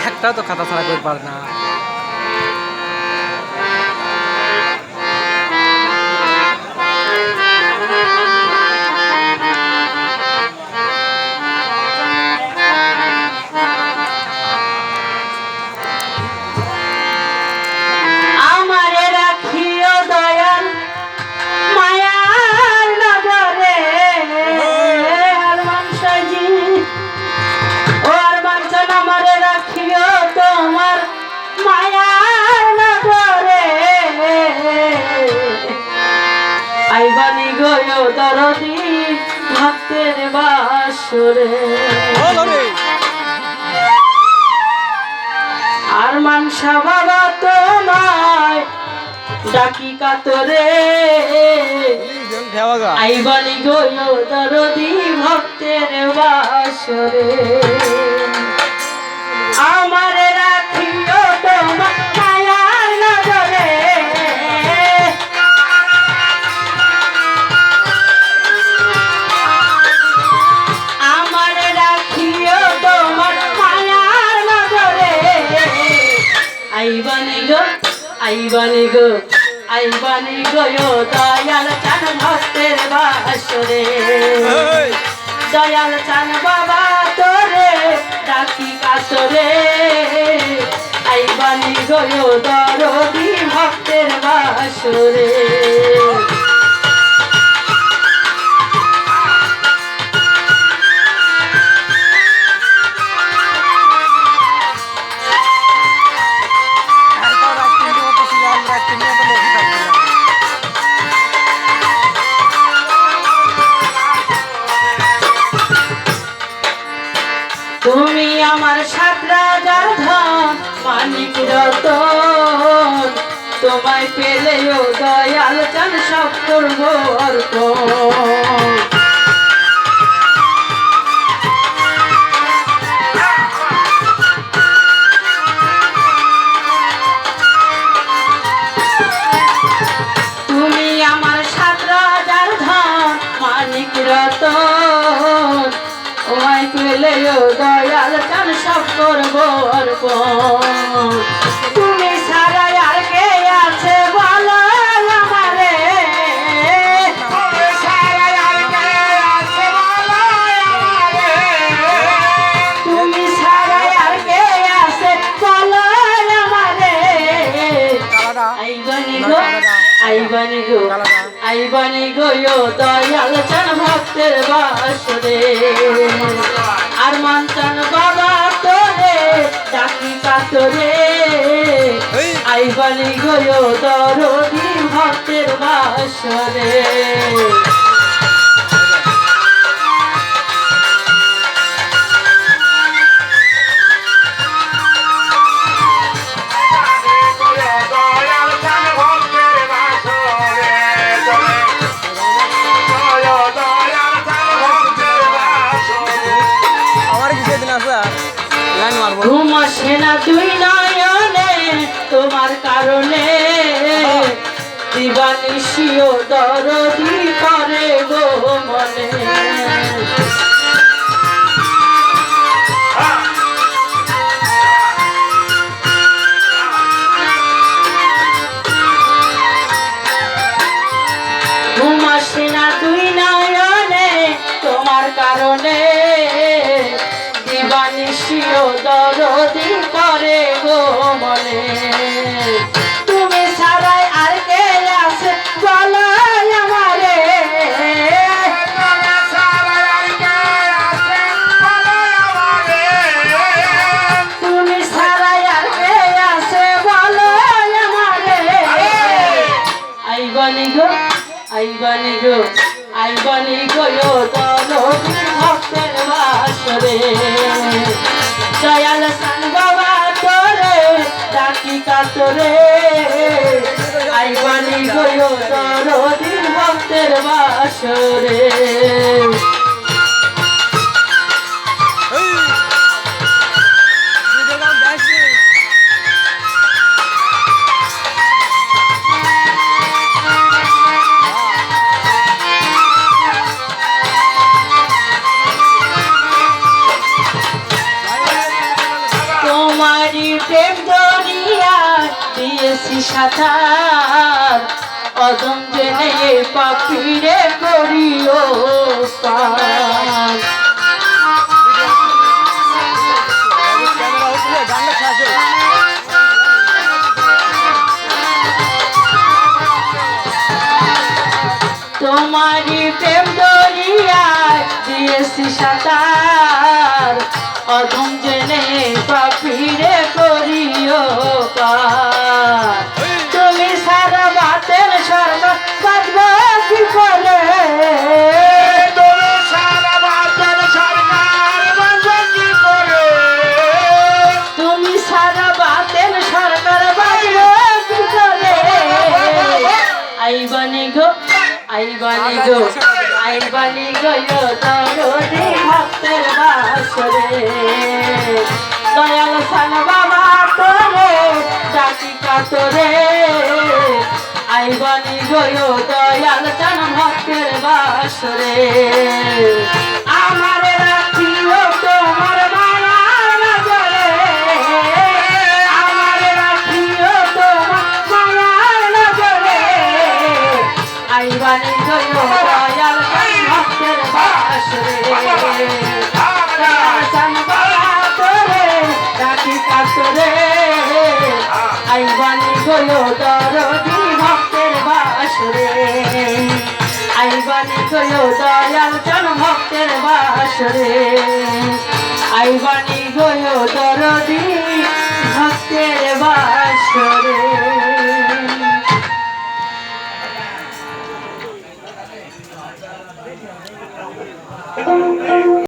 একটাও তো খাতা ছাড়া করতে পারে না। আইবানি গো দরদি ভক্তের বাসরে আর মানসা বাবা তোমায় ডাকি কাতরে আইবানি গো দরদি ভক্তের বাসরে আমার রাখিও তোমার মায়ার নজরে আমার রাখিও তোমার মায়ার নজরে আইবানি গো দয়াল চান ভক্তের বাসরে দয়াল চান বাবা তোরে ডাকি কাতরে আইবানি গো দরদি ভক্তের বাসরে তুমি আমার ৭ রাজার ধন মানিক রতন তোমায় পেলেও দয়াল চান সব করব অর্পণ তুমি আমার ৭ রাজার ধন মানিক রতন তোমায় পেলেও দয়াল চান সব করব অর্পণ তুমি ছাড়া আর কে আছে বলো আমারে তুমি ছাড়া আর কে আছে বলো আমারে তুমি ছাড়া আর কে আছে বলো আমারে আইবানি গো দয়াল চান ভক্তের বাসরে আর মান চান বাবা তোরে ডাকি কাতরে আইবানি গো দরদি ভক্তের বাসরে ঘুম আসে না তুই নয়নে তোমার কারণে দিবানিশিও দরদি করে গো মনে ঘুম আসে না তুই নয়নে তোমার কারণে দিবানিশিও দরদি করে গো মনে তুমি ছাড়াই আর কে আছে বলো আমারে তুমি ছাড়াই আর কে আছে বলো আমারে আইবানি গো দরদি ভক্তের বাসরে দয়াল চান বাবা তোরে ডাকি কাতরে আইবানি গো দরদি ভক্তের বাসরে প্রেম দরিয়া দিয়েছি সাঁতার অদম জেনে পাখিরে করিও পার তোমারি প্রেম দরিয়ায় দিয়েছি সাঁতার অধম জেনে পাখিরে করিও পার তুমি সারা বাতের সর্ব বাঁচবে কি করে তুমি সারা বাতের সরকার বাঁচবে কি করে আইবানি গো আইবানি গো আইবানি গো দরদি ভক্তের বাসরে দয়াল সান বাবা তোরে ডাকি কাতরে আইবানি গো দয়াল চান ভক্তের বাসরে আমার রাখিও তোমার মায়ার নজরে আমার রাখিও তোমার মায়ার নজরে আইবানি গো দয়াল চান ভক্তের বাসরে দয়াল চান বাবা তোরে ডাকি কাতরে আইবানি গো দরদি ভক্তের বাসরে আইবানি গো দয়াল চান ভক্তের বাসরে আইবানি গো দরদি ভক্তের বাসরে